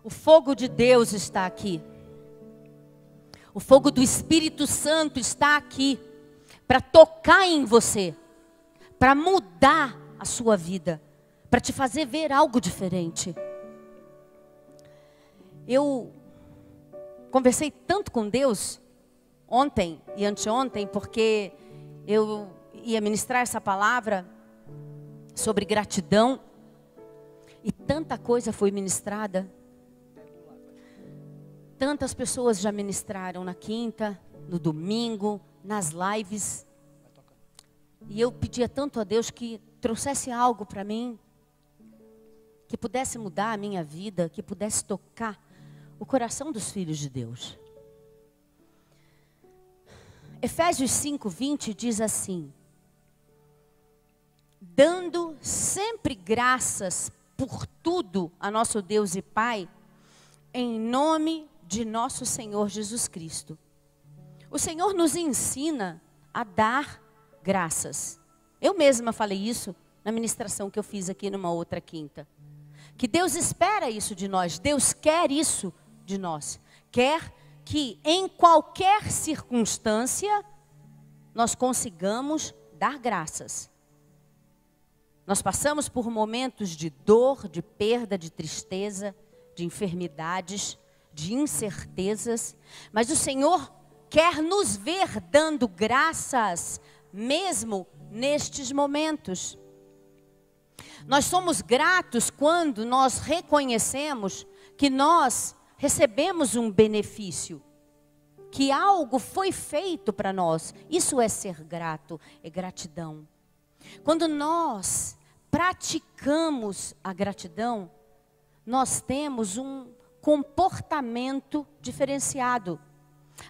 O fogo de Deus está aqui. O fogo do Espírito Santo está aqui para tocar em você, para mudar a sua vida, para te fazer ver algo diferente. Eu conversei tanto com Deus ontem e anteontem, porque eu ia ministrar essa palavra sobre gratidão e tanta coisa foi ministrada. Tantas pessoas já ministraram na quinta, no domingo, nas lives. E eu pedia tanto a Deus que trouxesse algo para mim, que pudesse mudar a minha vida, que pudesse tocar o coração dos filhos de Deus. Efésios 5:20 diz assim: dando sempre graças por tudo a nosso Deus e Pai, em nome de nosso Senhor Jesus Cristo. O Senhor nos ensina a dar graças. Eu mesma falei isso na ministração que eu fiz aqui numa outra quinta. Que Deus espera isso de nós, Deus quer isso de nós. Quer que em qualquer circunstância nós consigamos dar graças. Nós passamos por momentos de dor, de perda, de tristeza, de enfermidades, de incertezas, mas o Senhor quer nos ver dando graças mesmo nestes momentos. Nós somos gratos quando nós reconhecemos que nós recebemos um benefício, que algo foi feito para nós. Isso é ser grato, é gratidão. Quando nós praticamos a gratidão, nós temos um comportamento diferenciado.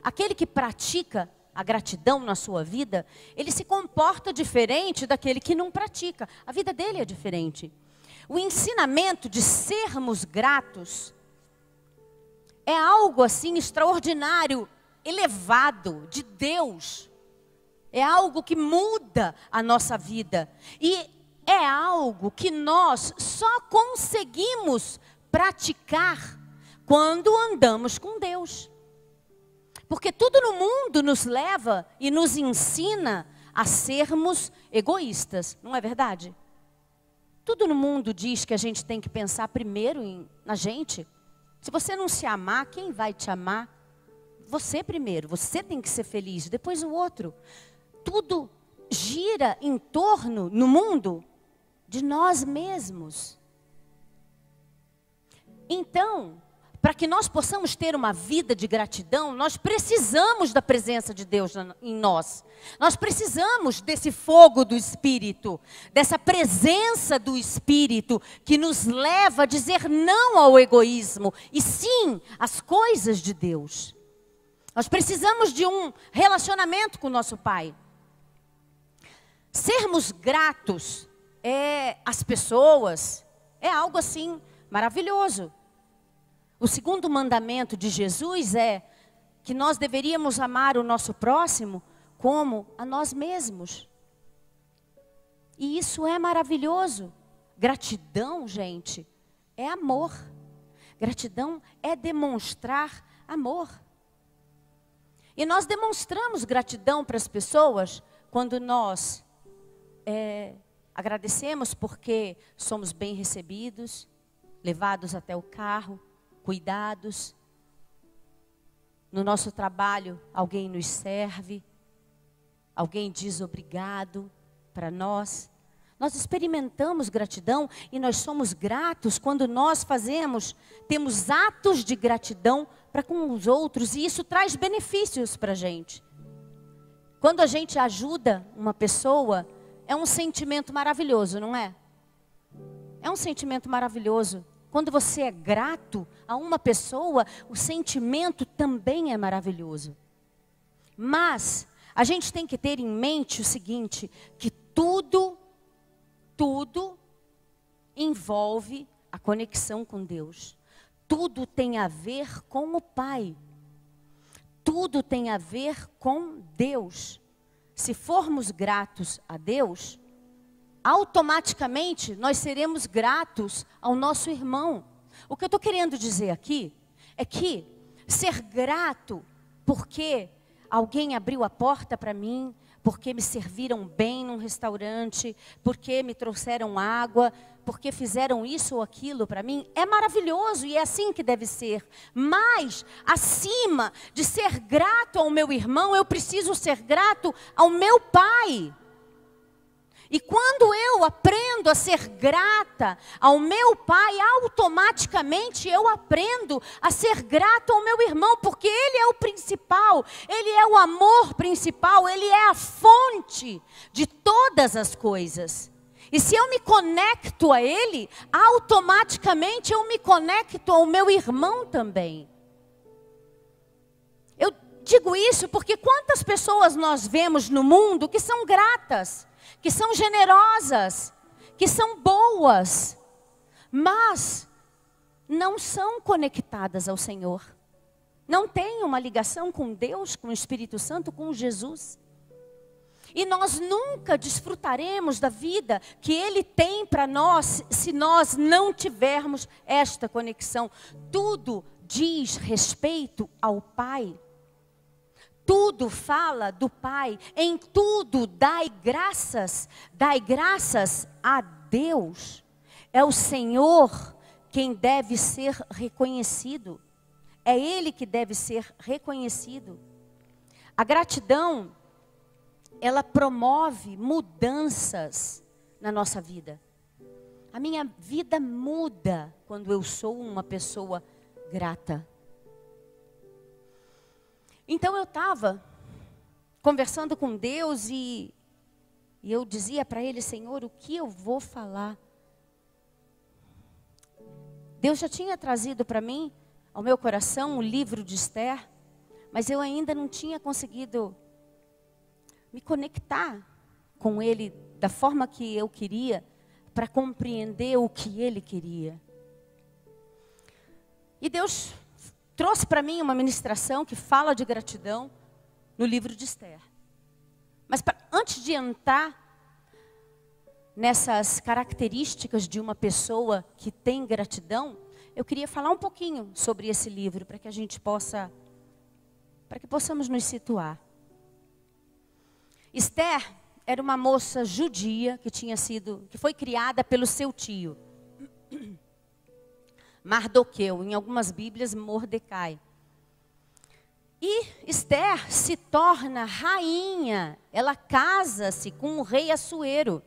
Aquele que pratica a gratidão na sua vida, ele se comporta diferente daquele que não pratica. A vida dele é diferente. O ensinamento de sermos gratos é algo assim extraordinário, elevado de Deus. É algo que muda a nossa vida. E é algo que nós só conseguimos praticar quando andamos com Deus. Porque tudo no mundo nos leva e nos ensina a sermos egoístas, não é verdade? Tudo no mundo diz que a gente tem que pensar primeiro na gente. Se você não se amar, quem vai te amar? Você primeiro, você tem que ser feliz, depois o outro. Tudo gira em torno, no mundo, de nós mesmos. Então, para que nós possamos ter uma vida de gratidão, nós precisamos da presença de Deus em nós. Nós precisamos desse fogo do Espírito, dessa presença do Espírito que nos leva a dizer não ao egoísmo e sim às coisas de Deus. Nós precisamos de um relacionamento com o nosso Pai. Sermos gratos às pessoas é algo assim maravilhoso. O segundo mandamento de Jesus é que nós deveríamos amar o nosso próximo como a nós mesmos. E isso é maravilhoso. Gratidão, gente, é amor. Gratidão é demonstrar amor. E nós demonstramos gratidão para as pessoas quando nós agradecemos porque somos bem recebidos, levados até o carro, cuidados. No nosso trabalho, alguém nos serve, alguém diz obrigado para nós. Nós experimentamos gratidão e nós somos gratos quando nós temos atos de gratidão para com os outros e isso traz benefícios para a gente. Quando a gente ajuda uma pessoa, é um sentimento maravilhoso, não é? É um sentimento maravilhoso. Quando você é grato a uma pessoa, o sentimento também é maravilhoso. Mas a gente tem que ter em mente o seguinte, que tudo envolve a conexão com Deus. Tudo tem a ver com o Pai. Tudo tem a ver com Deus. Se formos gratos a Deus, automaticamente nós seremos gratos ao nosso irmão. O que eu estou querendo dizer aqui é que ser grato porque alguém abriu a porta para mim, porque me serviram bem num restaurante, porque me trouxeram água, porque fizeram isso ou aquilo para mim, é maravilhoso e é assim que deve ser. Mas, acima de ser grato ao meu irmão, eu preciso ser grato ao meu pai. E quando eu aprendo a ser grata ao meu pai, automaticamente eu aprendo a ser grato ao meu irmão, porque ele é o principal, ele é o amor principal, ele é a fonte de todas as coisas. E se eu me conecto a ele, automaticamente eu me conecto ao meu irmão também. Eu digo isso porque quantas pessoas nós vemos no mundo que são gratas, que são generosas, que são boas, mas não são conectadas ao Senhor. Não têm uma ligação com Deus, com o Espírito Santo, com Jesus. E nós nunca desfrutaremos da vida que Ele tem para nós, se nós não tivermos esta conexão. Tudo diz respeito ao Pai. Tudo fala do Pai, em tudo dai graças a Deus. É o Senhor quem deve ser reconhecido. É Ele que deve ser reconhecido. A gratidão, ela promove mudanças na nossa vida. A minha vida muda quando eu sou uma pessoa grata. Então eu estava conversando com Deus e eu dizia para Ele: Senhor, o que eu vou falar? Deus já tinha trazido para mim, ao meu coração, o livro de Esther, mas eu ainda não tinha conseguido me conectar com Ele da forma que eu queria, para compreender o que Ele queria. E Deus trouxe para mim uma ministração que fala de gratidão no livro de Esther. Mas antes de entrar nessas características de uma pessoa que tem gratidão, eu queria falar um pouquinho sobre esse livro, para que a gente possa, para que possamos nos situar. Esther era uma moça judia que foi criada pelo seu tio. Mardoqueu, em algumas Bíblias, Mordecai. E Esther se torna rainha, ela casa-se com o rei Assuero.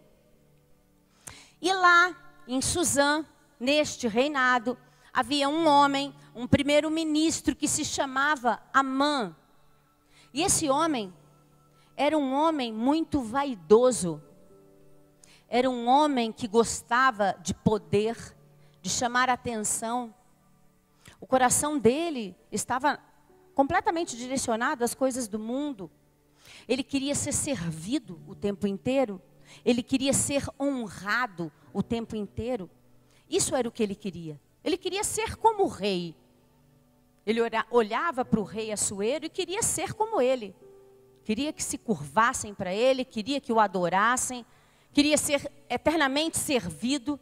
E lá, em Suzã, neste reinado, havia um homem, um primeiro-ministro que se chamava Amã. E esse homem era um homem muito vaidoso. Era um homem que gostava de poder, de chamar a atenção. O coração dele estava completamente direcionado às coisas do mundo. Ele queria ser servido o tempo inteiro. Ele queria ser honrado o tempo inteiro. Isso era o que ele queria. Ele queria ser como o rei. Ele olhava para o rei Assuero e queria ser como ele. Queria que se curvassem para ele, queria que o adorassem, queria ser eternamente servido.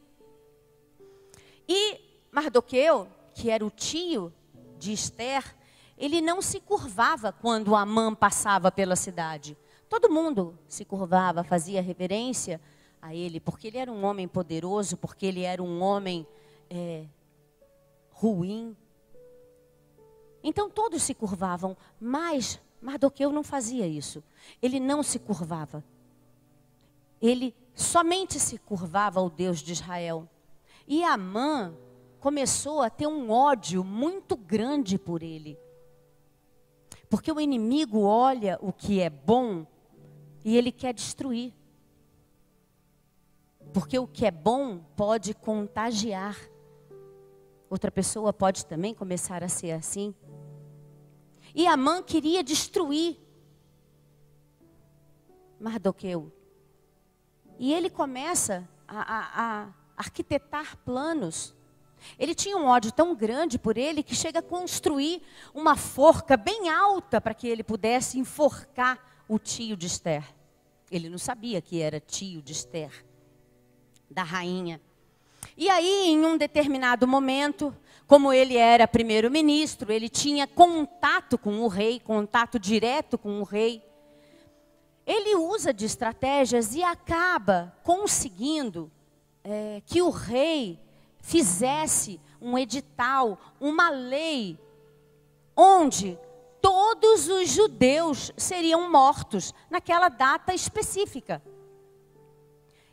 E Mardoqueu, que era o tio de Esther, ele não se curvava quando Amã passava pela cidade. Todo mundo se curvava, fazia reverência a ele, porque ele era um homem poderoso, porque ele era um homem ruim. Então todos se curvavam, mas Mardoqueu não fazia isso. Ele não se curvava. Ele somente se curvava ao Deus de Israel. E Amã começou a ter um ódio muito grande por ele. Porque o inimigo olha o que é bom e ele quer destruir. Porque o que é bom pode contagiar. Outra pessoa pode também começar a ser assim. E Amã queria destruir Mardoqueu. E ele começa a arquitetar planos. Ele tinha um ódio tão grande por ele que chega a construir uma forca bem alta para que ele pudesse enforcar o tio de Esther. Ele não sabia que era tio de Esther, da rainha. E aí, em um determinado momento, como ele era primeiro-ministro, ele tinha contato com o rei, contato direto com o rei. Ele usa de estratégias e acaba conseguindo que o rei fizesse um edital, uma lei, onde todos os judeus seriam mortos naquela data específica.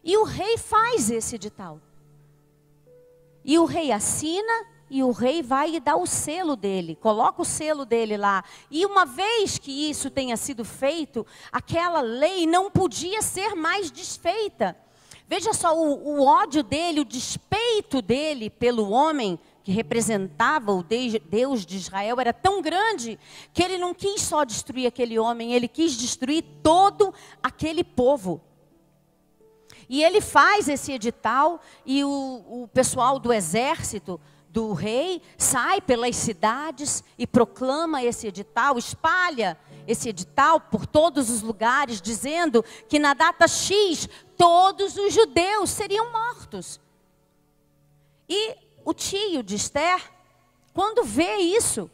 E o rei faz esse edital. E o rei assina, e o rei vai e dá o selo dele, coloca o selo dele lá. E uma vez que isso tenha sido feito, aquela lei não podia ser mais desfeita. Veja só, o ódio dele, o despeito dele pelo homem que representava o Deus de Israel era tão grande que ele não quis só destruir aquele homem, ele quis destruir todo aquele povo. E ele faz esse edital e o pessoal do exército do rei sai pelas cidades e proclama esse edital, espalha esse edital por todos os lugares, dizendo que na data X todos os judeus seriam mortos. E o tio de Esther, quando vê isso,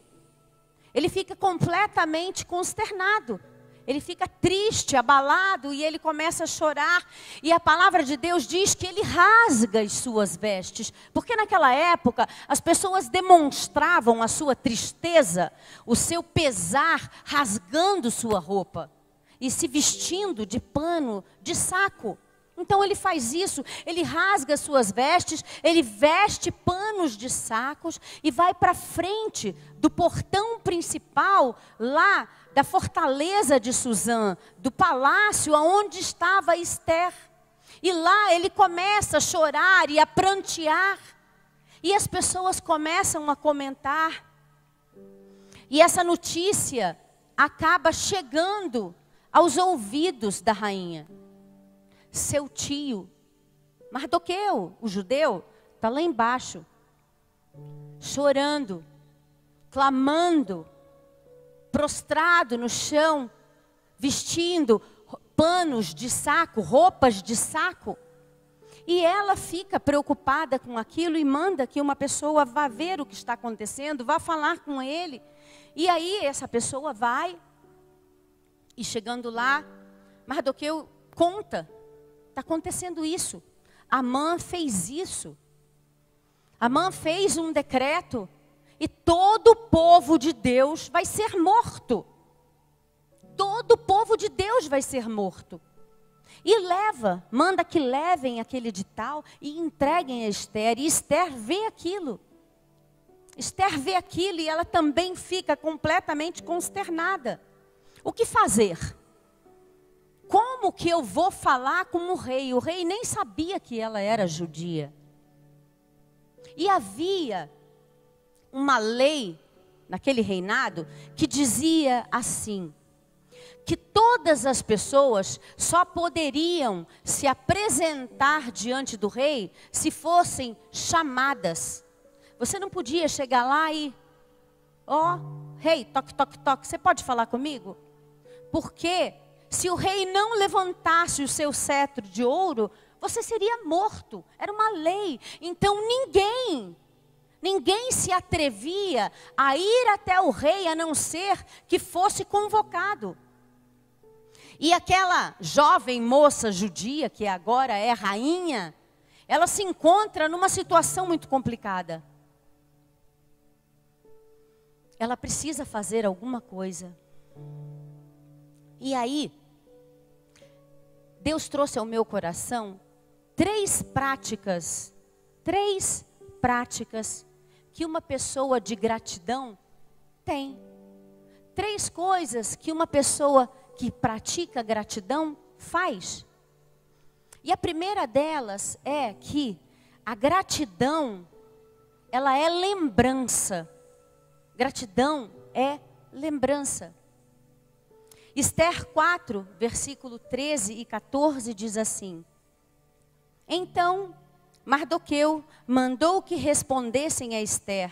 ele fica completamente consternado. Ele fica triste, abalado, e ele começa a chorar. E a palavra de Deus diz que ele rasga as suas vestes. Porque naquela época, as pessoas demonstravam a sua tristeza, o seu pesar, rasgando sua roupa. E se vestindo de pano, de saco. Então ele faz isso, ele rasga as suas vestes, ele veste panos de sacos e vai para frente do portão principal lá da fortaleza de Suzã, do palácio onde estava Esther. E lá ele começa a chorar e a prantear. E as pessoas começam a comentar. E essa notícia acaba chegando aos ouvidos da rainha. Seu tio, Mardoqueu, o judeu, está lá embaixo, chorando, clamando, prostrado no chão, vestindo panos de saco, roupas de saco. E ela fica preocupada com aquilo e manda que uma pessoa vá ver o que está acontecendo, vá falar com ele. E aí essa pessoa vai, e chegando lá, Mardoqueu conta. Está acontecendo isso. Amã fez isso. Amã fez um decreto e todo o povo de Deus vai ser morto. Todo o povo de Deus vai ser morto. E manda que levem aquele edital e entreguem a Esther. E Esther vê aquilo. Esther vê aquilo e ela também fica completamente consternada. O que fazer? Como que eu vou falar com o rei? O rei nem sabia que ela era judia. E havia uma lei naquele reinado que dizia assim, que todas as pessoas só poderiam se apresentar diante do rei se fossem chamadas. Você não podia chegar lá e, rei, toque, toque, toque, você pode falar comigo? Porque se o rei não levantasse o seu cetro de ouro, você seria morto. Era uma lei. Então ninguém se atrevia a ir até o rei, a não ser que fosse convocado. E aquela jovem moça judia, que agora é rainha, ela se encontra numa situação muito complicada. Ela precisa fazer alguma coisa. E aí, Deus trouxe ao meu coração três práticas que uma pessoa de gratidão tem. Três coisas que uma pessoa que pratica gratidão faz. E a primeira delas é que a gratidão, ela é lembrança. Gratidão é lembrança. Esther 4, versículo 13 e 14 diz assim: Então Mardoqueu mandou que respondessem a Esther: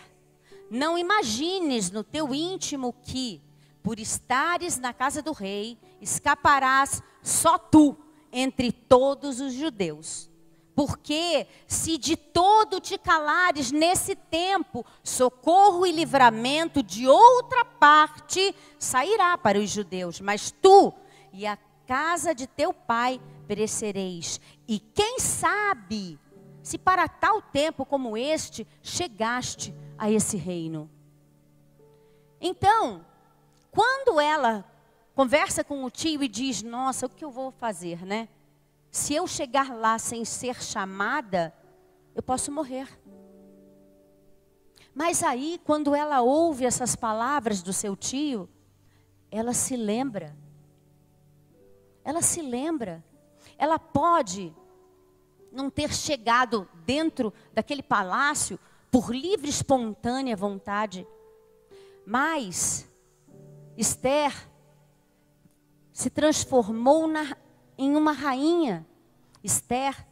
Não imagines no teu íntimo que, por estares na casa do rei, escaparás só tu entre todos os judeus. Porque se de todo te calares nesse tempo, socorro e livramento de outra parte sairá para os judeus. Mas tu e a casa de teu pai perecereis. E quem sabe se para tal tempo como este chegaste a esse reino. Então, quando ela conversa com o tio e diz, nossa, o que eu vou fazer, né? Se eu chegar lá sem ser chamada, eu posso morrer. Mas aí, quando ela ouve essas palavras do seu tio, ela se lembra. Ela se lembra. Ela pode não ter chegado dentro daquele palácio por livre e espontânea vontade. Mas Esther se transformou em uma rainha. Esther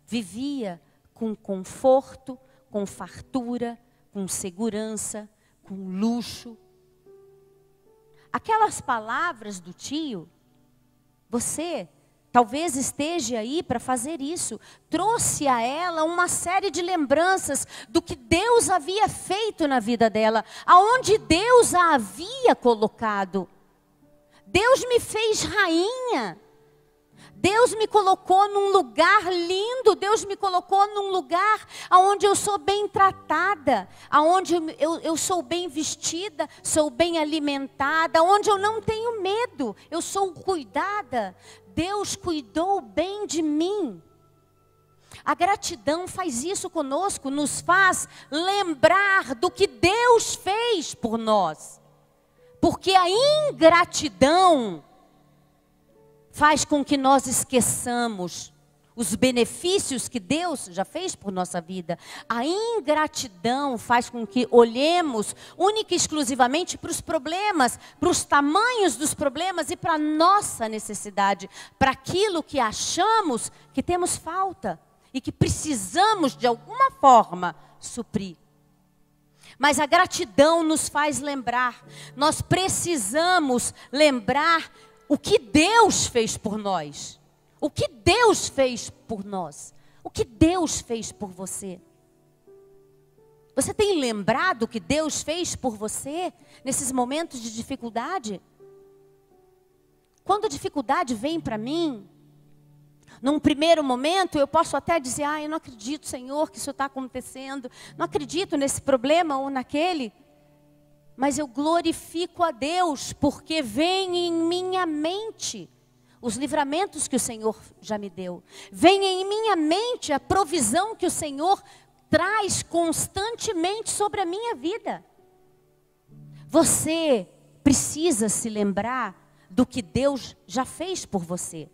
vivia com conforto, com fartura, com segurança, com luxo. Aquelas palavras do tio, você talvez esteja aí para fazer isso. Trouxe a ela uma série de lembranças do que Deus havia feito na vida dela, aonde Deus a havia colocado. Deus me fez rainha. Deus me colocou num lugar lindo, Deus me colocou num lugar onde eu sou bem tratada, onde eu sou bem vestida, sou bem alimentada, onde eu não tenho medo, eu sou cuidada. Deus cuidou bem de mim. A gratidão faz isso conosco, nos faz lembrar do que Deus fez por nós. Porque a ingratidão faz com que nós esqueçamos os benefícios que Deus já fez por nossa vida. A ingratidão faz com que olhemos única e exclusivamente para os problemas, para os tamanhos dos problemas e para a nossa necessidade, para aquilo que achamos que temos falta e que precisamos de alguma forma suprir. Mas a gratidão nos faz lembrar, nós precisamos lembrar o que Deus fez por nós. O que Deus fez por nós. O que Deus fez por você. Você tem lembrado o que Deus fez por você nesses momentos de dificuldade? Quando a dificuldade vem para mim, num primeiro momento eu posso até dizer, eu não acredito, Senhor, que isso está acontecendo. Não acredito nesse problema ou naquele. Mas eu glorifico a Deus, porque vem em minha mente os livramentos que o Senhor já me deu. Vem em minha mente a provisão que o Senhor traz constantemente sobre a minha vida. Você precisa se lembrar do que Deus já fez por você.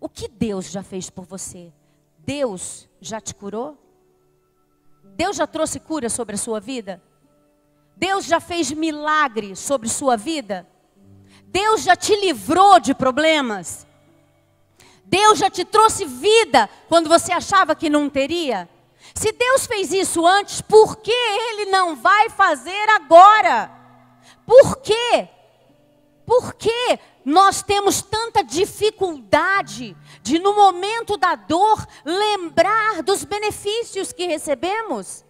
O que Deus já fez por você? Deus já te curou? Deus já trouxe cura sobre a sua vida? Deus já fez milagre sobre sua vida? Deus já te livrou de problemas? Deus já te trouxe vida quando você achava que não teria? Se Deus fez isso antes, por que Ele não vai fazer agora? Por quê? Por que nós temos tanta dificuldade de, no momento da dor, lembrar dos benefícios que recebemos?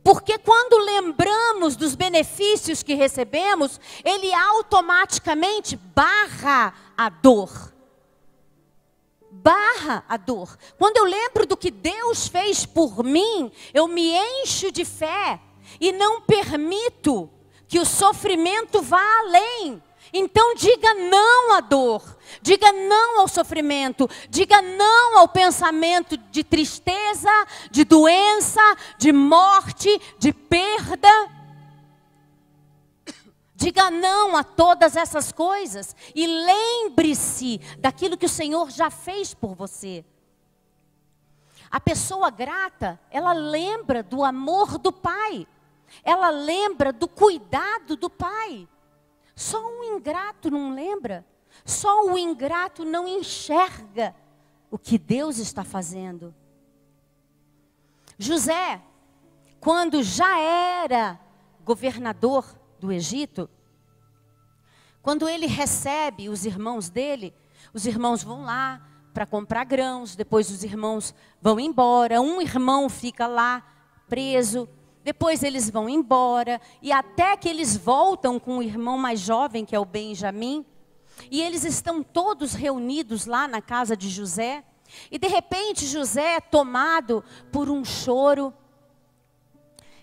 Porque quando lembramos dos benefícios que recebemos, ele automaticamente barra a dor. Barra a dor. Quando eu lembro do que Deus fez por mim, eu me encho de fé e não permito que o sofrimento vá além. Então diga não à dor, diga não ao sofrimento, diga não ao pensamento de tristeza, de doença, de morte, de perda. Diga não a todas essas coisas e lembre-se daquilo que o Senhor já fez por você. A pessoa grata, ela lembra do amor do Pai, ela lembra do cuidado do Pai. Só um ingrato não lembra. Só o ingrato não enxerga o que Deus está fazendo. José, quando já era governador do Egito, quando ele recebe os irmãos dele, os irmãos vão lá para comprar grãos, depois os irmãos vão embora, um irmão fica lá preso, depois eles vão embora, e até que eles voltam com o irmão mais jovem, que é o Benjamim, e eles estão todos reunidos lá na casa de José, e de repente José é tomado por um choro,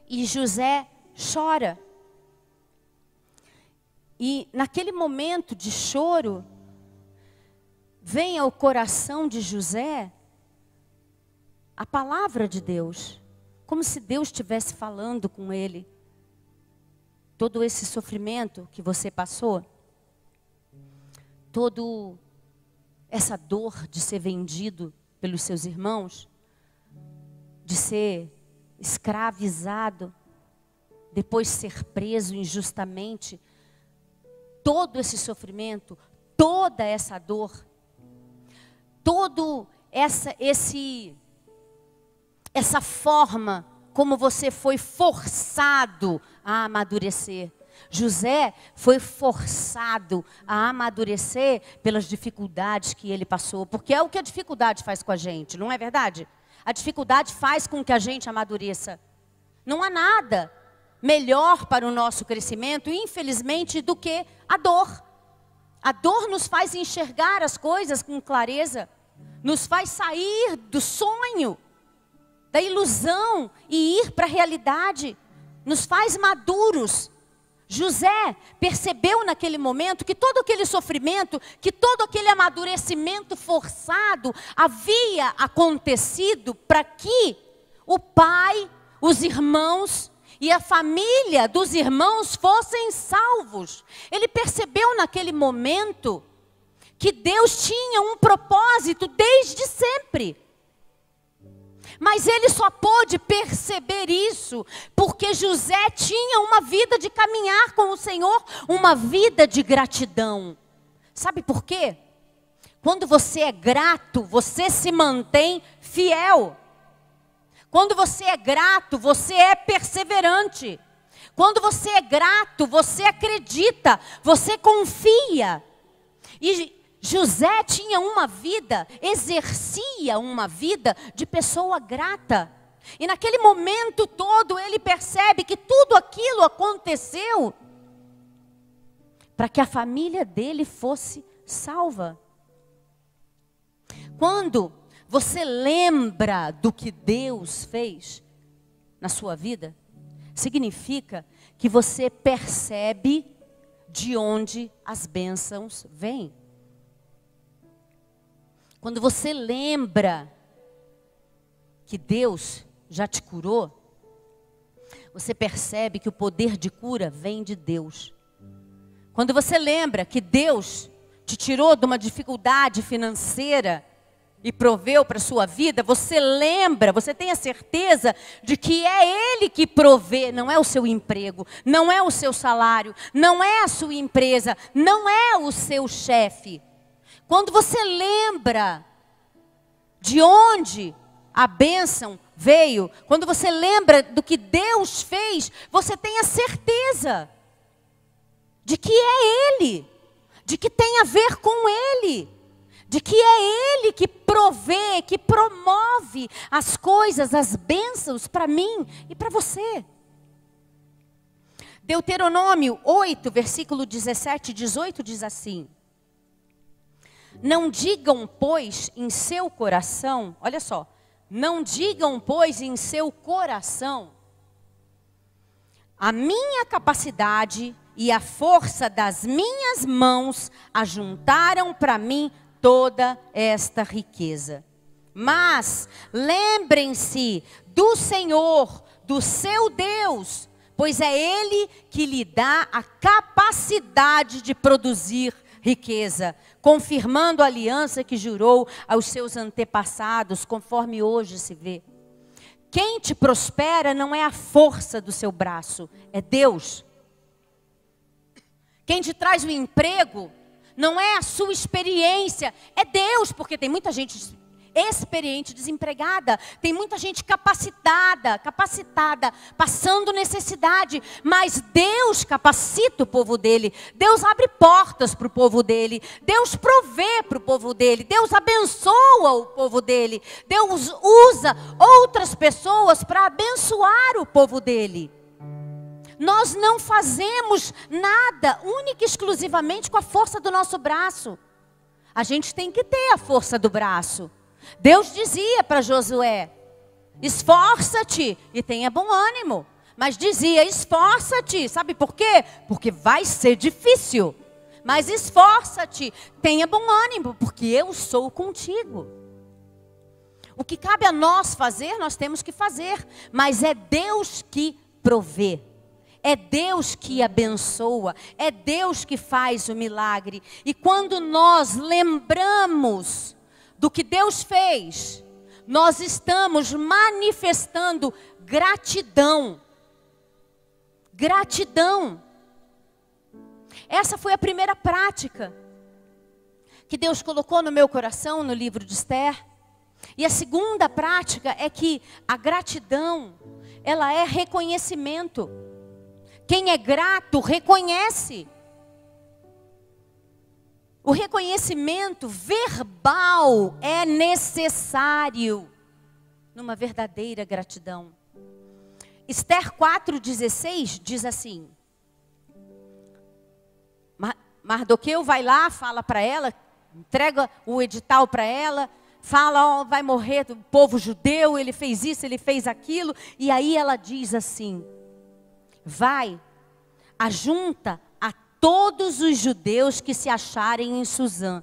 e José chora. E naquele momento de choro, vem ao coração de José a palavra de Deus, como se Deus estivesse falando com ele. Todo esse sofrimento que você passou, toda essa dor de ser vendido pelos seus irmãos, de ser escravizado, depois ser preso injustamente, todo esse sofrimento, toda essa dor, todo essa forma como você foi forçado a amadurecer. José foi forçado a amadurecer pelas dificuldades que ele passou, porque é o que a dificuldade faz com a gente, não é verdade? A dificuldade faz com que a gente amadureça. Não há nada melhor para o nosso crescimento, infelizmente, do que a dor. A dor nos faz enxergar as coisas com clareza, nos faz sair do sonho, da ilusão e ir para a realidade, nos faz maduros. José percebeu naquele momento que todo aquele sofrimento, que todo aquele amadurecimento forçado havia acontecido para que o pai, os irmãos e a família dos irmãos fossem salvos. Ele percebeu naquele momento que Deus tinha um propósito desde sempre. Mas ele só pôde perceber isso porque José tinha uma vida de caminhar com o Senhor, uma vida de gratidão. Sabe por quê? Quando você é grato, você se mantém fiel. Quando você é grato, você é perseverante. Quando você é grato, você acredita, você confia. E José tinha uma vida, exercia uma vida de pessoa grata. E naquele momento todo ele percebe que tudo aquilo aconteceu para que a família dele fosse salva. Quando você lembra do que Deus fez na sua vida, significa que você percebe de onde as bênçãos vêm. Quando você lembra que Deus já te curou, você percebe que o poder de cura vem de Deus. Quando você lembra que Deus te tirou de uma dificuldade financeira e proveu para a sua vida, você lembra, você tem a certeza de que é Ele que provê, não é o seu emprego, não é o seu salário, não é a sua empresa, não é o seu chefe. Quando você lembra de onde a bênção veio, quando você lembra do que Deus fez, você tem a certeza de que é Ele, de que tem a ver com Ele, de que é Ele que provê, que promove as coisas, as bênçãos para mim e para você. Deuteronômio 8, versículo 17 e 18 diz assim: não digam, pois, em seu coração, olha só, não digam, pois, em seu coração, a minha capacidade e a força das minhas mãos ajuntaram para mim toda esta riqueza. Mas lembrem-se do Senhor, do seu Deus, pois é Ele que lhe dá a capacidade de produzir riqueza, confirmando a aliança que jurou aos seus antepassados, conforme hoje se vê. Quem te prospera não é a força do seu braço, é Deus. Quem te traz o emprego não é a sua experiência, é Deus, porque tem muita gente experiente, desempregada. Tem muita gente capacitada, passando necessidade. Mas Deus capacita o povo dele. Deus abre portas para o povo dele. Deus provê para o povo dele. Deus abençoa o povo dele. Deus usa outras pessoas para abençoar o povo dele. Nós não fazemos nada única e exclusivamente com a força do nosso braço. A gente tem que ter a força do braço. Deus dizia para Josué: esforça-te e tenha bom ânimo. Mas dizia: esforça-te. Sabe por quê? Porque vai ser difícil. Mas esforça-te, tenha bom ânimo, porque eu sou contigo. O que cabe a nós fazer, nós temos que fazer. Mas é Deus que provê. É Deus que abençoa, é Deus que faz o milagre. E quando nós lembramos do que Deus fez, nós estamos manifestando gratidão. Gratidão. Essa foi a primeira prática que Deus colocou no meu coração no livro de Esther. E a segunda prática é que a gratidão, ela é reconhecimento. Quem é grato, reconhece. O reconhecimento verbal é necessário numa verdadeira gratidão. Esther 4,16 diz assim: Mardoqueu vai lá, fala para ela, entrega o edital para ela, fala, vai morrer o povo judeu, ele fez isso, ele fez aquilo. E aí ela diz assim: vai, ajunta a todos os judeus que se acharem em Suzã,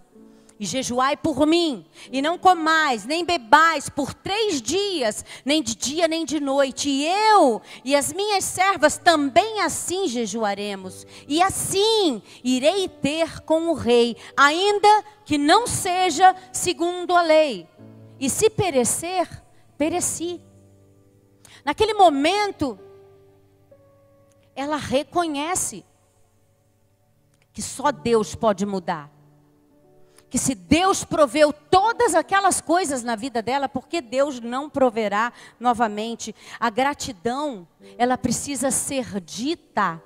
e jejuai por mim, e não comais, nem bebais por 3 dias, nem de dia nem de noite. E eu e as minhas servas também assim jejuaremos, e assim irei ter com o rei, ainda que não seja segundo a lei. E se perecer, pereci. Naquele momento, ela reconhece que só Deus pode mudar. Que se Deus proveu todas aquelas coisas na vida dela, porque Deus não proverá novamente? A gratidão, ela precisa ser dita.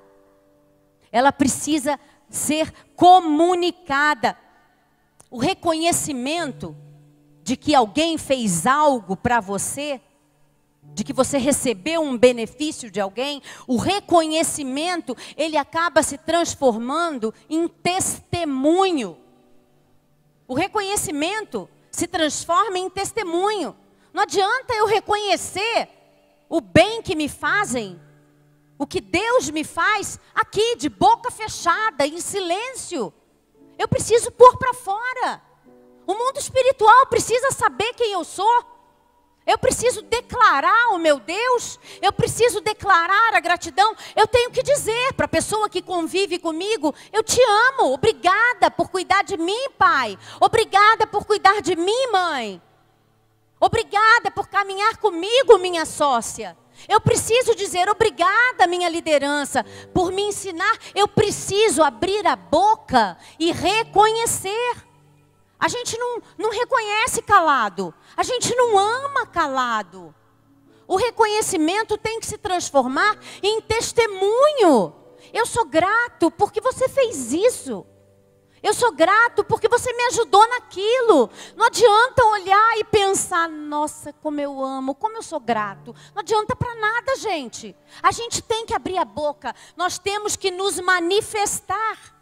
Ela precisa ser comunicada. O reconhecimento de que alguém fez algo para você, de que você recebeu um benefício de alguém, o reconhecimento, ele acaba se transformando em testemunho. O reconhecimento se transforma em testemunho. Não adianta eu reconhecer o bem que me fazem, o que Deus me faz, aqui de boca fechada, em silêncio. Eu preciso pôr para fora. O mundo espiritual precisa saber quem eu sou. Eu preciso declarar o meu Deus, eu preciso declarar a gratidão. Eu tenho que dizer para a pessoa que convive comigo: eu te amo, obrigada por cuidar de mim, pai. Obrigada por cuidar de mim, mãe. Obrigada por caminhar comigo, minha sócia. Eu preciso dizer obrigada, minha liderança, por me ensinar. Eu preciso abrir a boca e reconhecer. A gente não reconhece calado. A gente não ama calado. O reconhecimento tem que se transformar em testemunho. Eu sou grato porque você fez isso. Eu sou grato porque você me ajudou naquilo. Não adianta olhar e pensar: nossa, como eu amo, como eu sou grato. Não adianta para nada, gente. A gente tem que abrir a boca. Nós temos que nos manifestar.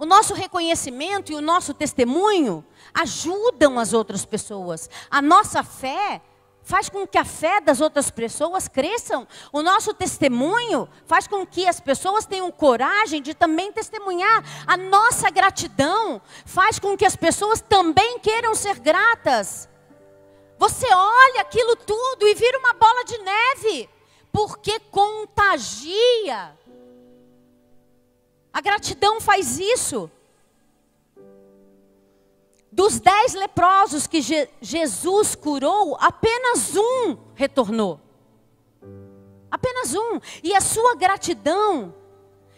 O nosso reconhecimento e o nosso testemunho ajudam as outras pessoas. A nossa fé faz com que a fé das outras pessoas cresçam. O nosso testemunho faz com que as pessoas tenham coragem de também testemunhar. A nossa gratidão faz com que as pessoas também queiram ser gratas. Você olha aquilo tudo e vira uma bola de neve, porque contagia. A gratidão faz isso. Dos 10 leprosos que Jesus curou, apenas um retornou. Apenas um. E a sua gratidão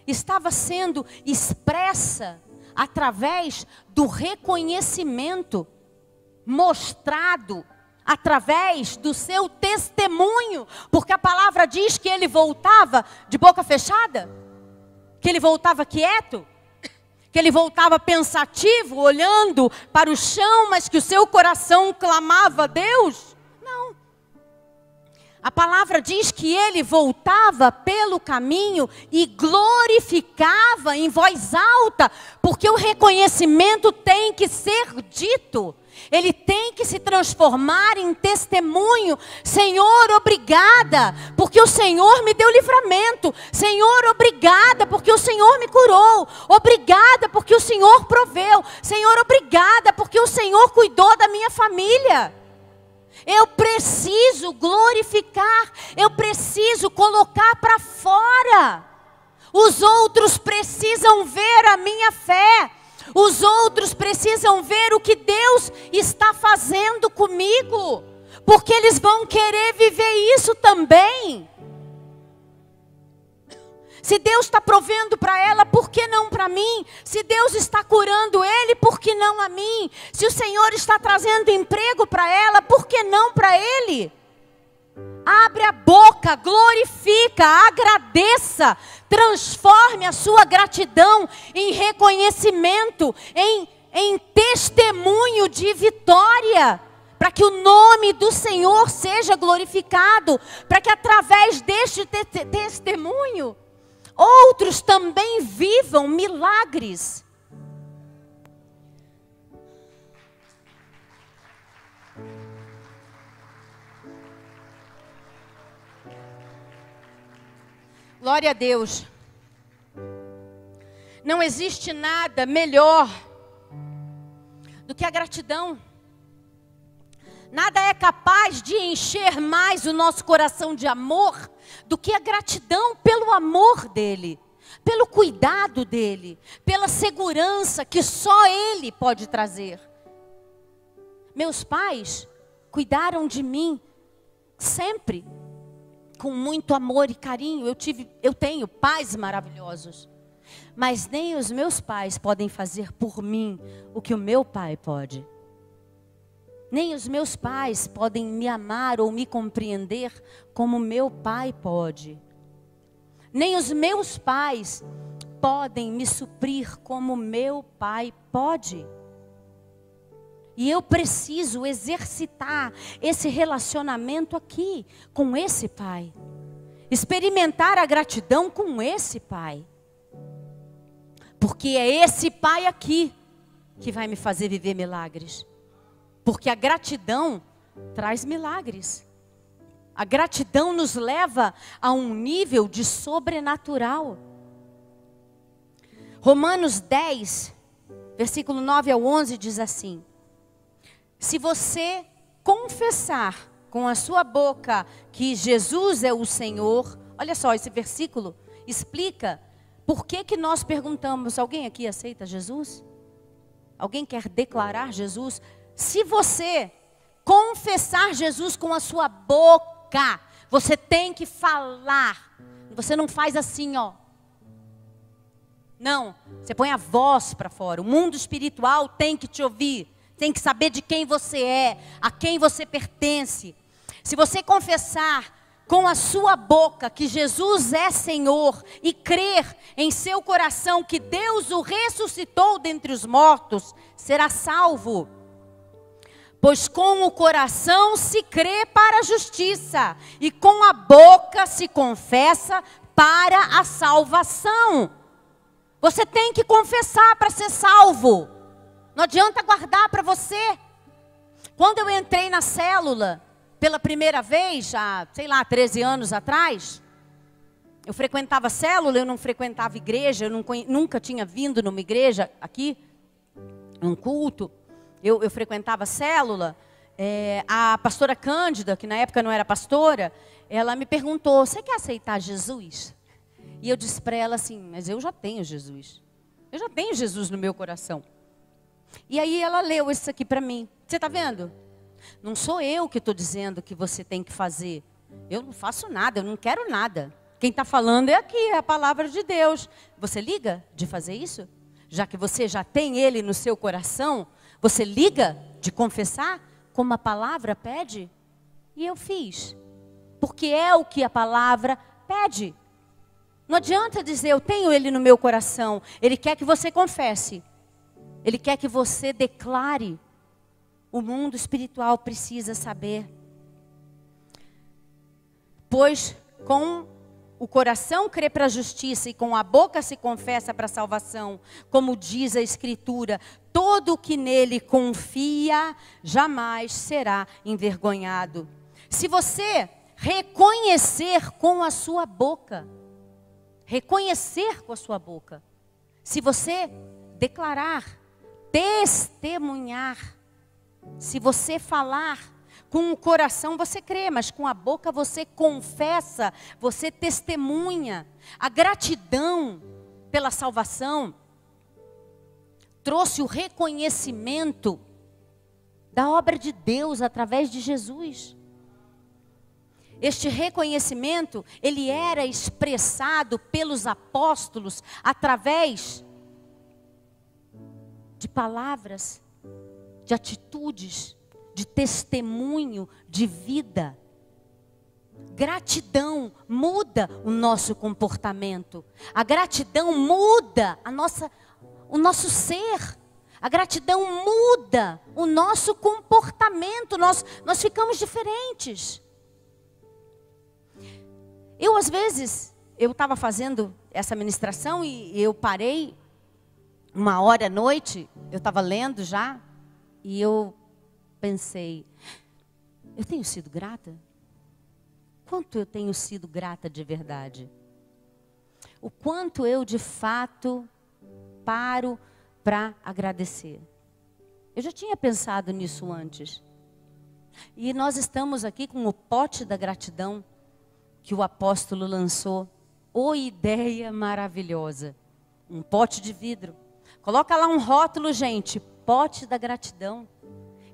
estava sendo expressa através do reconhecimento. mostrado através do seu testemunho, porque a palavra diz que ele voltava de boca fechada, que ele voltava quieto, que ele voltava pensativo, olhando para o chão, mas que o seu coração clamava a Deus. Não. A palavra diz que ele voltava pelo caminho e glorificava em voz alta, porque o reconhecimento tem que ser dito. Ele tem que se transformar em testemunho. Senhor, obrigada, porque o Senhor me deu livramento. Senhor, obrigada, porque o Senhor me curou. Obrigada, porque o Senhor proveu. Senhor, obrigada, porque o Senhor cuidou da minha família. Eu preciso glorificar, eu preciso colocar para fora. Os outros precisam ver a minha fé. Os outros precisam ver o que Deus está fazendo comigo, porque eles vão querer viver isso também. Se Deus está provendo para ela, por que não para mim? Se Deus está curando ele, por que não a mim? Se o Senhor está trazendo emprego para ela, por que não para ele? Abre a boca, glorifica, agradeça, transforme a sua gratidão em reconhecimento, em testemunho de vitória, para que o nome do Senhor seja glorificado, para que através deste testemunho, outros também vivam milagres. Glória a Deus. Não existe nada melhor do que a gratidão. Nada é capaz de encher mais o nosso coração de amor do que a gratidão pelo amor dele, pelo cuidado dele, pela segurança que só ele pode trazer. Meus pais cuidaram de mim sempre com muito amor e carinho. Eu tenho pais maravilhosos, mas nem os meus pais podem fazer por mim o que o meu pai pode. Nem os meus pais podem me amar ou me compreender como meu pai pode. Nem os meus pais podem me suprir como meu pai pode. E eu preciso exercitar esse relacionamento aqui, com esse pai. Experimentar a gratidão com esse pai. Porque é esse pai aqui que vai me fazer viver milagres. Porque a gratidão traz milagres. A gratidão nos leva a um nível de sobrenatural. Romanos 10, versículo 9 ao 11 diz assim: se você confessar com a sua boca que Jesus é o Senhor, olha só, esse versículo explica por que nós perguntamos: alguém aqui aceita Jesus? Alguém quer declarar Jesus? Se você confessar Jesus com a sua boca, você tem que falar. Você não faz assim, ó. Não, você põe a voz para fora. O mundo espiritual tem que te ouvir. Tem que saber de quem você é, a quem você pertence. Se você confessar com a sua boca que Jesus é Senhor e crer em seu coração que Deus o ressuscitou dentre os mortos, será salvo. Pois com o coração se crê para a justiça e com a boca se confessa para a salvação. Você tem que confessar para ser salvo. Não adianta guardar para você. Quando eu entrei na célula pela primeira vez, há, 13 anos atrás, eu frequentava célula, eu não frequentava igreja, eu nunca tinha vindo numa igreja aqui, num culto. Eu frequentava célula. A pastora Cândida, que na época não era pastora, ela me perguntou: você quer aceitar Jesus? E eu disse para ela assim: mas eu já tenho Jesus. Eu já tenho Jesus no meu coração. E aí ela leu isso aqui para mim. Você está vendo? Não sou eu que estou dizendo que você tem que fazer. Eu não faço nada, eu não quero nada. Quem está falando é aqui, é a palavra de Deus. Você liga de fazer isso? já que você já tem ele no seu coração, você liga de confessar como a palavra pede? E eu fiz, porque é o que a palavra pede. Não adianta dizer, eu tenho ele no meu coração. Ele quer que você confesse. Ele quer que você declare. O mundo espiritual precisa saber. Pois com o coração crê para a justiça e com a boca se confessa para a salvação. Como diz a Escritura, todo o que nele confia jamais será envergonhado. Se você reconhecer com a sua boca, se você declarar, testemunhar, se você falar com o coração, você crê, mas com a boca você confessa, você testemunha. A gratidão pela salvação trouxe o reconhecimento da obra de Deus através de Jesus. Este reconhecimento, ele era expressado pelos apóstolos através de palavras, de atitudes, de testemunho, de vida. Gratidão muda o nosso comportamento. A gratidão muda o nosso ser. A gratidão muda o nosso comportamento. Nós ficamos diferentes. Às vezes, eu estava fazendo essa ministração e eu parei uma hora à noite, eu estava lendo já, e eu pensei, eu tenho sido grata? Quanto eu tenho sido grata de verdade? O quanto eu de fato paro para agradecer? Eu já tinha pensado nisso antes. E nós estamos aqui com o pote da gratidão que o apóstolo lançou. Ô ideia maravilhosa. Um pote de vidro. Coloca lá um rótulo, gente. Pote da gratidão.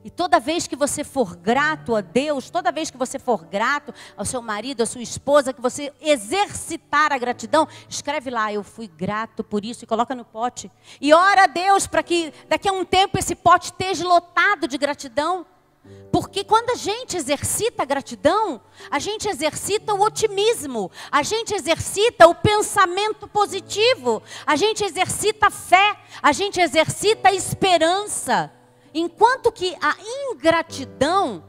E toda vez que você for grato a Deus, toda vez que você for grato ao seu marido, à sua esposa, que você exercitar a gratidão, escreve lá, eu fui grato por isso, e coloca no pote. E ora a Deus para que daqui a um tempo esse pote esteja lotado de gratidão. Porque quando a gente exercita a gratidão, a gente exercita o otimismo, a gente exercita o pensamento positivo, a gente exercita a fé, a gente exercita a esperança. Enquanto que a ingratidão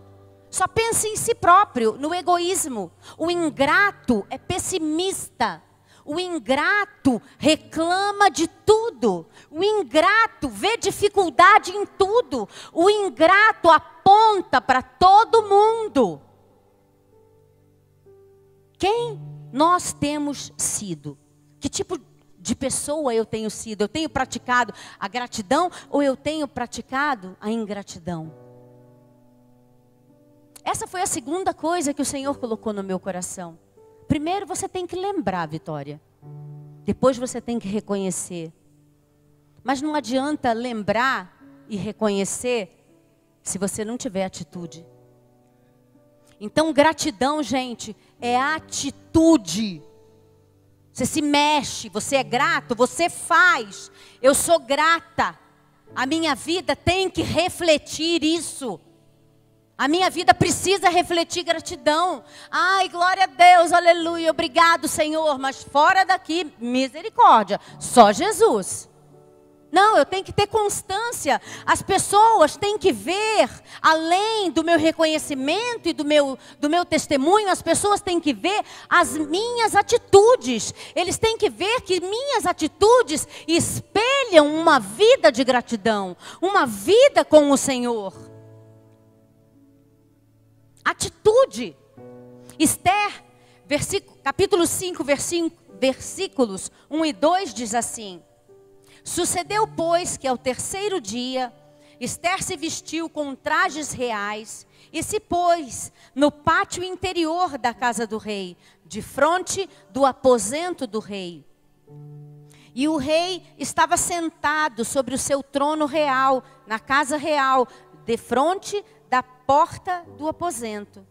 só pensa em si próprio, no egoísmo. O ingrato é pessimista. O ingrato reclama de tudo. O ingrato vê dificuldade em tudo. O ingrato aponta para todo mundo. Quem nós temos sido? Que tipo de pessoa eu tenho sido? Eu tenho praticado a gratidão ou eu tenho praticado a ingratidão? Essa foi a segunda coisa que o Senhor colocou no meu coração. Primeiro você tem que lembrar, Vitória. Depois você tem que reconhecer. Mas não adianta lembrar e reconhecer se você não tiver atitude. Então gratidão, gente, é atitude. Você se mexe, você é grato, você faz. Eu sou grata. A minha vida tem que refletir isso. A minha vida precisa refletir gratidão. Ai, glória a Deus, aleluia, obrigado, Senhor. Mas fora daqui, misericórdia, só Jesus. Não, eu tenho que ter constância. As pessoas têm que ver, além do meu reconhecimento e do meu testemunho, as pessoas têm que ver as minhas atitudes. Eles têm que ver que minhas atitudes espelham uma vida de gratidão, uma vida com o Senhor. Atitude. Esther, capítulo 5, versículos 1 e 2 diz assim: sucedeu, pois, que ao terceiro dia, Esther se vestiu com trajes reais e se pôs no pátio interior da casa do rei, defronte do aposento do rei. E o rei estava sentado sobre o seu trono real, na casa real, defronte da porta do aposento.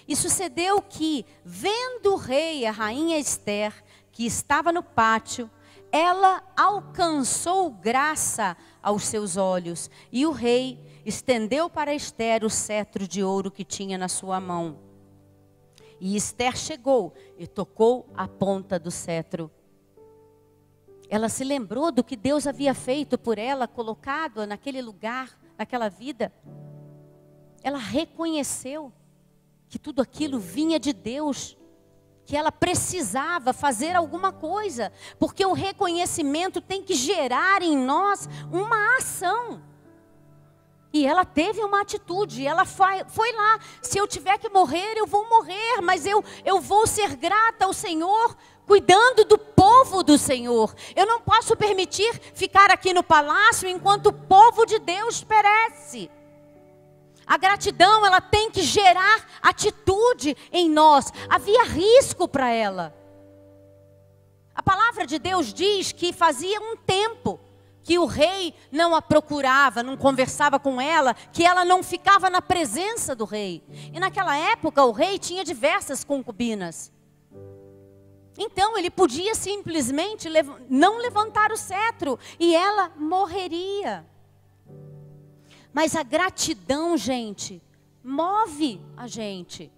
E sucedeu que, vendo o rei e a rainha Esther, que estava no pátio, ela alcançou graça aos seus olhos. E o rei estendeu para Ester o cetro de ouro que tinha na sua mão. E Ester chegou e tocou a ponta do cetro. Ela se lembrou do que Deus havia feito por ela, colocado naquele lugar, naquela vida. Ela reconheceu que tudo aquilo vinha de Deus, que ela precisava fazer alguma coisa, porque o reconhecimento tem que gerar em nós uma ação. E ela teve uma atitude, ela foi lá. Se eu tiver que morrer, eu vou morrer, mas eu vou ser grata ao Senhor, cuidando do povo do Senhor. Eu não posso permitir ficar aqui no palácio enquanto o povo de Deus perece. A gratidão, ela tem que gerar atitude em nós. Havia risco para ela. A palavra de Deus diz que fazia um tempo que o rei não a procurava, não conversava com ela, que ela não ficava na presença do rei. E naquela época o rei tinha diversas concubinas. Então ele podia simplesmente não levantar o cetro e ela morreria. Mas a gratidão, gente, move a gente.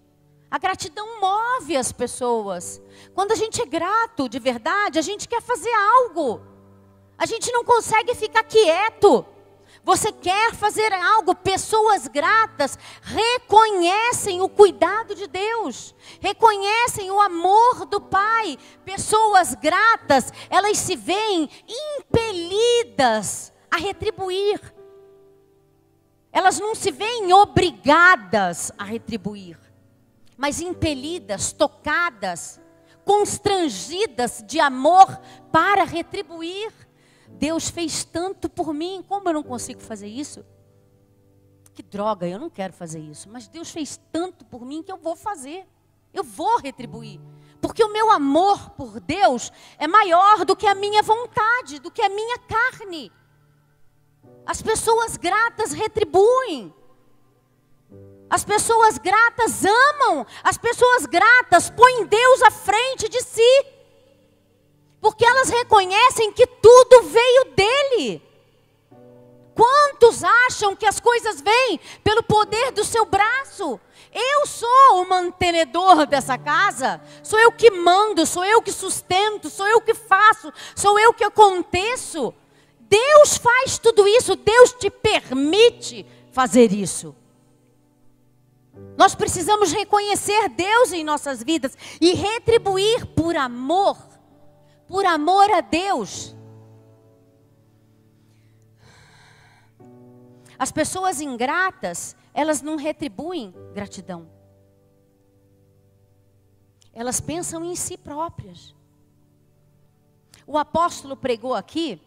A gratidão move as pessoas. Quando a gente é grato de verdade, a gente quer fazer algo. A gente não consegue ficar quieto. Você quer fazer algo, pessoas gratas reconhecem o cuidado de Deus, reconhecem o amor do Pai. Pessoas gratas, elas se veem impelidas a retribuir. Elas não se veem obrigadas a retribuir, mas impelidas, tocadas, constrangidas de amor para retribuir. Deus fez tanto por mim, como eu não consigo fazer isso? Que droga, eu não quero fazer isso. Mas Deus fez tanto por mim que eu vou fazer. Eu vou retribuir. Porque o meu amor por Deus é maior do que a minha vontade, do que a minha carne. As pessoas gratas retribuem. As pessoas gratas amam. As pessoas gratas põem Deus à frente de si. Porque elas reconhecem que tudo veio dele. Quantos acham que as coisas vêm pelo poder do seu braço? Eu sou o mantenedor dessa casa. Sou eu que mando, sou eu que sustento, sou eu que faço, sou eu que aconteço. Deus faz tudo isso, Deus te permite fazer isso. Nós precisamos reconhecer Deus em nossas vidas e retribuir por amor a Deus. As pessoas ingratas, elas não retribuem gratidão. Elas pensam em si próprias. O apóstolo pregou aqui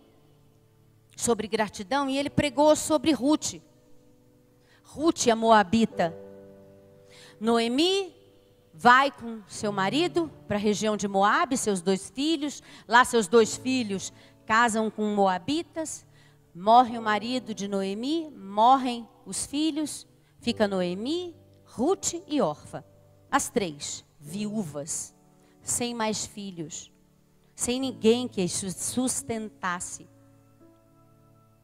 sobre gratidão e ele pregou sobre Ruth. Ruth, a moabita. Noemi vai com seu marido para a região de Moabe, seus 2 filhos. Lá seus 2 filhos casam com moabitas. Morre o marido de Noemi, morrem os filhos. Fica Noemi, Ruth e Orfa. As 3 viúvas, sem mais filhos, sem ninguém que as sustentasse.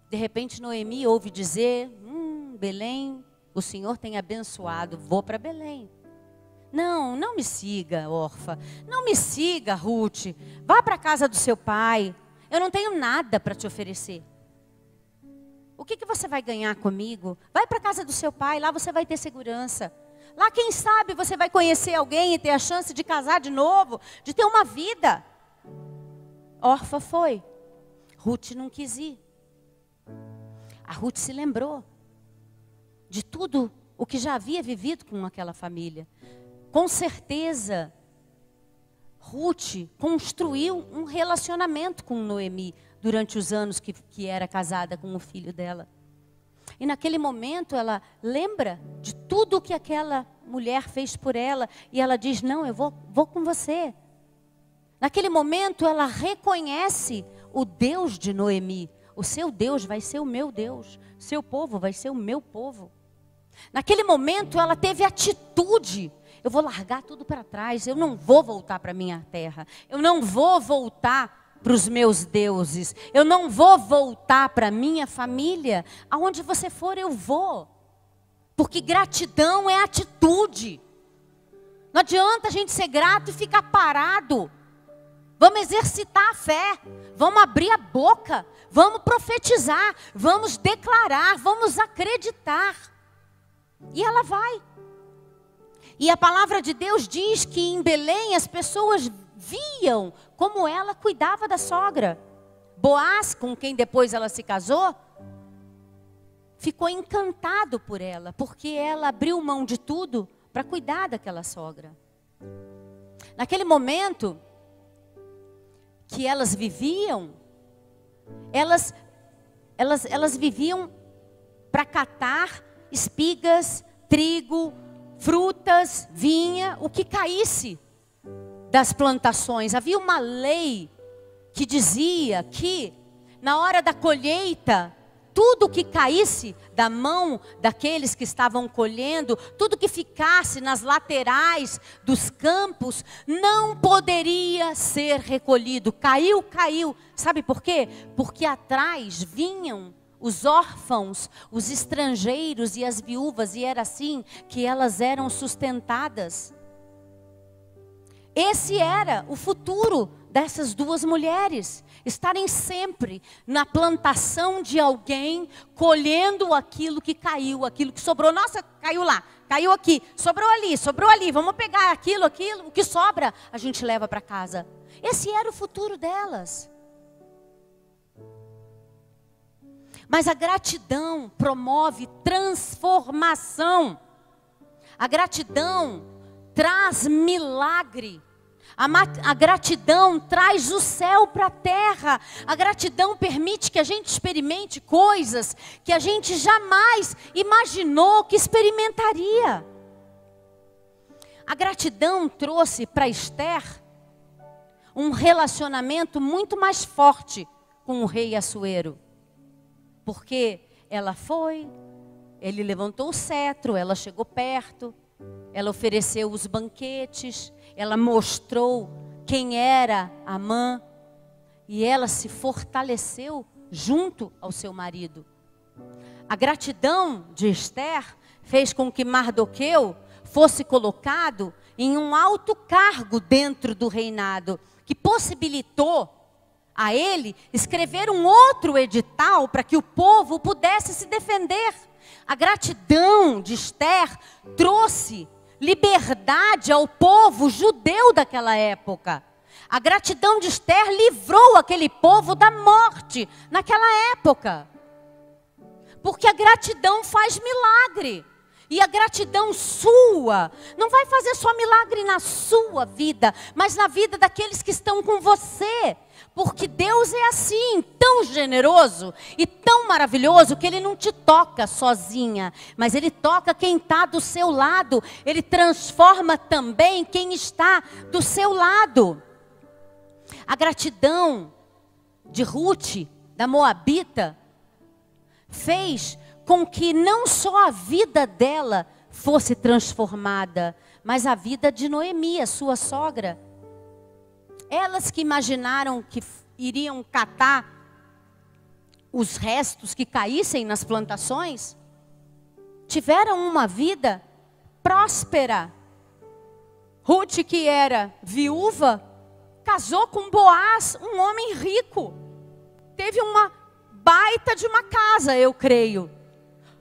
De repente Noemi ouve dizer, Belém, o Senhor tem abençoado, vou para Belém. Não me siga, Orfa. Não me siga, Ruth. Vá para a casa do seu pai. Eu não tenho nada para te oferecer. O que você vai ganhar comigo? Vai para a casa do seu pai, lá você vai ter segurança. Lá, quem sabe, você vai conhecer alguém e ter a chance de casar de novo, de ter uma vida. Orfa foi. Ruth não quis ir. A Ruth se lembrou de tudo o que já havia vivido com aquela família. Com certeza, Ruth construiu um relacionamento com Noemi durante os anos que era casada com o filho dela. E naquele momento ela lembra de tudo que aquela mulher fez por ela. E ela diz, não, eu vou com você. Naquele momento ela reconhece o Deus de Noemi. O seu Deus vai ser o meu Deus. O seu povo vai ser o meu povo. Naquele momento ela teve atitude. Eu vou largar tudo para trás. Eu não vou voltar para minha terra. Eu não vou voltar para os meus deuses. Eu não vou voltar para minha família. Aonde você for, eu vou. Porque gratidão é atitude. Não adianta a gente ser grato e ficar parado. Vamos exercitar a fé. Vamos abrir a boca. Vamos profetizar. Vamos declarar. Vamos acreditar. E ela vai. E a palavra de Deus diz que em Belém as pessoas viam como ela cuidava da sogra. Boaz, com quem depois ela se casou, ficou encantado por ela, porque ela abriu mão de tudo para cuidar daquela sogra. Naquele momento que elas viviam, elas viviam para catar espigas, trigo, frutas, vinha, o que caísse das plantações. Havia uma lei que dizia que na hora da colheita, tudo que caísse da mão daqueles que estavam colhendo, tudo que ficasse nas laterais dos campos, não poderia ser recolhido. Caiu, caiu. Sabe por quê? Porque atrás vinham os órfãos, os estrangeiros e as viúvas, e era assim que elas eram sustentadas. Esse era o futuro dessas duas mulheres, estarem sempre na plantação de alguém, colhendo aquilo que caiu, aquilo que sobrou. Nossa, caiu lá, caiu aqui, sobrou ali, vamos pegar aquilo, o que sobra, a gente leva para casa. Esse era o futuro delas. Mas a gratidão promove transformação. A gratidão traz milagre. A gratidão traz o céu para a terra. A gratidão permite que a gente experimente coisas que a gente jamais imaginou que experimentaria. A gratidão trouxe para Esther um relacionamento muito mais forte com o rei Assuero. Porque ela foi, ele levantou o cetro, ela chegou perto, ela ofereceu os banquetes, ela mostrou quem era Amã e ela se fortaleceu junto ao seu marido. A gratidão de Esther fez com que Mardoqueu fosse colocado em um alto cargo dentro do reinado, que possibilitou a ele escrever um outro edital para que o povo pudesse se defender. A gratidão de Esther trouxe liberdade ao povo judeu daquela época. A gratidão de Esther livrou aquele povo da morte naquela época. Porque a gratidão faz milagre. E a gratidão sua não vai fazer só milagre na sua vida, mas na vida daqueles que estão com você. Porque Deus é assim, tão generoso e tão maravilhoso, que Ele não te toca sozinha, mas Ele toca quem está do seu lado. Ele transforma também quem está do seu lado. A gratidão de Ruth, da Moabita, fez com que não só a vida dela fosse transformada, mas a vida de Noemi, a sua sogra. Elas que imaginaram que iriam catar os restos que caíssem nas plantações, tiveram uma vida próspera. Ruth, que era viúva, casou com Boaz, um homem rico. Teve uma baita de uma casa, eu creio.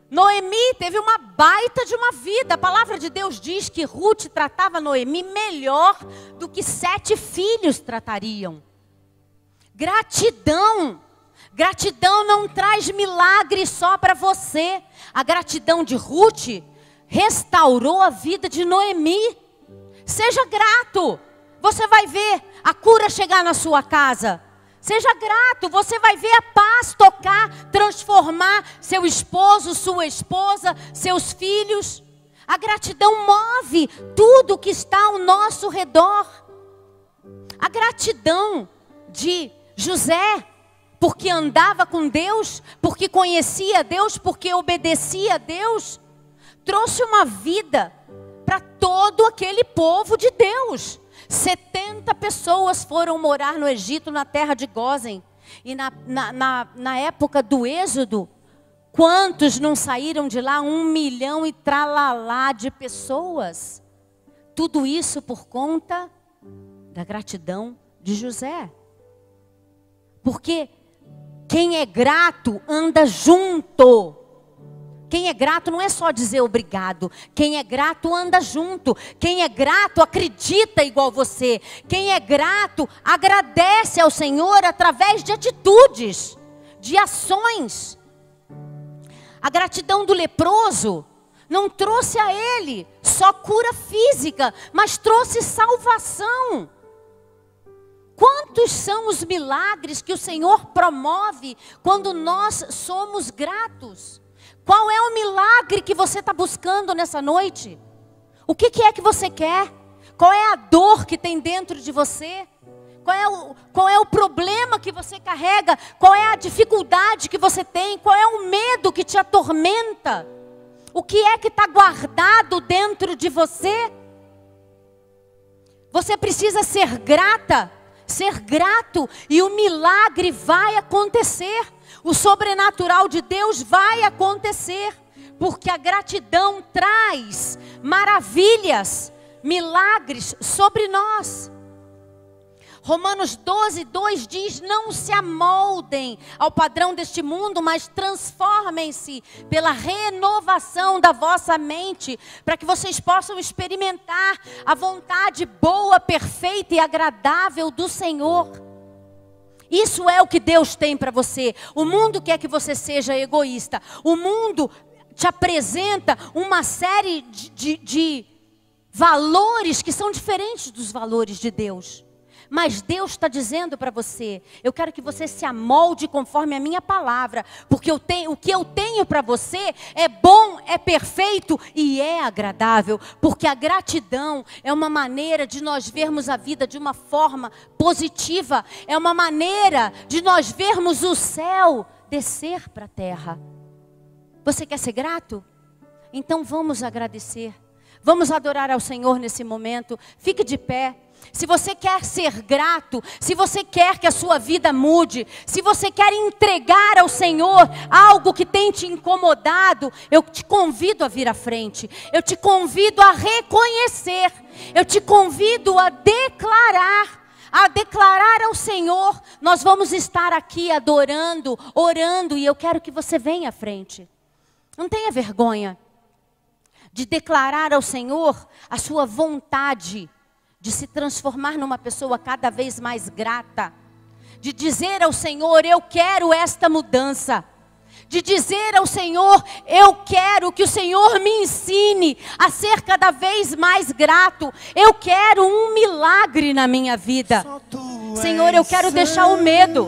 Noemi teve uma baita de uma vida. A palavra de Deus diz que Ruth tratava Noemi melhor do que 7 filhos tratariam. Gratidão. Gratidão não traz milagre só para você. A gratidão de Ruth restaurou a vida de Noemi. Seja grato. Você vai ver a cura chegar na sua casa. Seja grato, você vai ver a paz tocar, transformar seu esposo, sua esposa, seus filhos. A gratidão move tudo que está ao nosso redor. A gratidão de José, porque andava com Deus, porque conhecia Deus, porque obedecia a Deus, trouxe uma vida para todo aquele povo de Deus. 70 pessoas foram morar no Egito, na terra de Gósen. E na época do Êxodo, quantos não saíram de lá? 1 milhão e tralalá de pessoas. Tudo isso por conta da gratidão de José. Porque quem é grato anda junto. Quem é grato não é só dizer obrigado. Quem é grato anda junto. Quem é grato acredita igual você. Quem é grato agradece ao Senhor através de atitudes, de ações. A gratidão do leproso não trouxe a ele só cura física, mas trouxe salvação. Quantos são os milagres que o Senhor promove quando nós somos gratos? Qual é o milagre que você está buscando nessa noite? O que é que você quer? Qual é a dor que tem dentro de você? Qual é o problema que você carrega? Qual é a dificuldade que você tem? Qual é o medo que te atormenta? O que é que está guardado dentro de você? Você precisa ser grata, ser grato, e o milagre vai acontecer. O sobrenatural de Deus vai acontecer, porque a gratidão traz maravilhas, milagres sobre nós. Romanos 12:2 diz: não se amoldem ao padrão deste mundo, mas transformem-se pela renovação da vossa mente, para que vocês possam experimentar a vontade boa, perfeita e agradável do Senhor. Isso é o que Deus tem para você. O mundo quer que você seja egoísta. O mundo te apresenta uma série de valores que são diferentes dos valores de Deus. Mas Deus está dizendo para você: eu quero que você se amolde conforme a minha palavra, porque o que eu tenho para você é bom, é perfeito e é agradável. Porque a gratidão é uma maneira de nós vermos a vida de uma forma positiva, é uma maneira de nós vermos o céu descer para a terra. Você quer ser grato? Então vamos agradecer, vamos adorar ao Senhor nesse momento. Fique de pé. Se você quer ser grato, se você quer que a sua vida mude, se você quer entregar ao Senhor algo que tem te incomodado, eu te convido a vir à frente. Eu te convido a reconhecer. Eu te convido a declarar ao Senhor. Nós vamos estar aqui adorando, orando, e eu quero que você venha à frente. Não tenha vergonha de declarar ao Senhor a sua vontade de se transformar numa pessoa cada vez mais grata, de dizer ao Senhor: eu quero esta mudança, de dizer ao Senhor: eu quero que o Senhor me ensine a ser cada vez mais grato, eu quero um milagre na minha vida. Senhor, eu quero deixar o medo,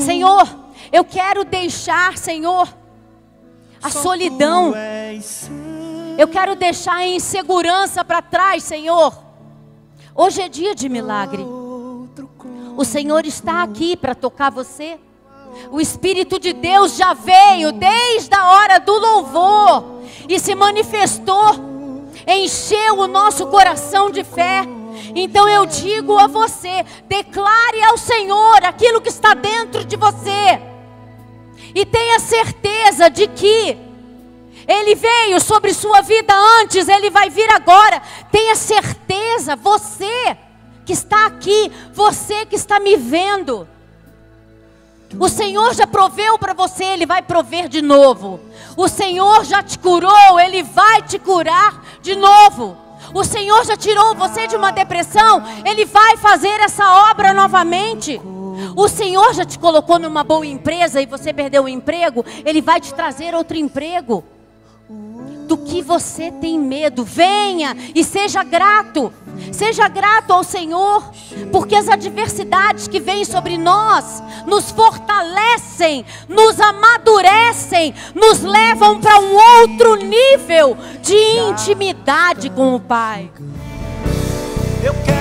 Senhor, eu quero deixar, Senhor, a solidão, eu quero deixar a insegurança para trás, Senhor. Hoje é dia de milagre. O Senhor está aqui para tocar você. O Espírito de Deus já veio desde a hora do louvor e se manifestou, encheu o nosso coração de fé. Então eu digo a você: declare ao Senhor aquilo que está dentro de você, e tenha certeza de que Ele veio sobre sua vida antes, Ele vai vir agora. Tenha certeza, você que está aqui, você que está me vendo, o Senhor já proveu para você, Ele vai prover de novo. O Senhor já te curou, Ele vai te curar de novo. O Senhor já tirou você de uma depressão, Ele vai fazer essa obra novamente. O Senhor já te colocou numa boa empresa e você perdeu o emprego, Ele vai te trazer outro emprego. Do que você tem medo, venha e seja grato. Seja grato ao Senhor, porque as adversidades que vêm sobre nós nos fortalecem, nos amadurecem, nos levam para um outro nível de intimidade com o Pai. Eu quero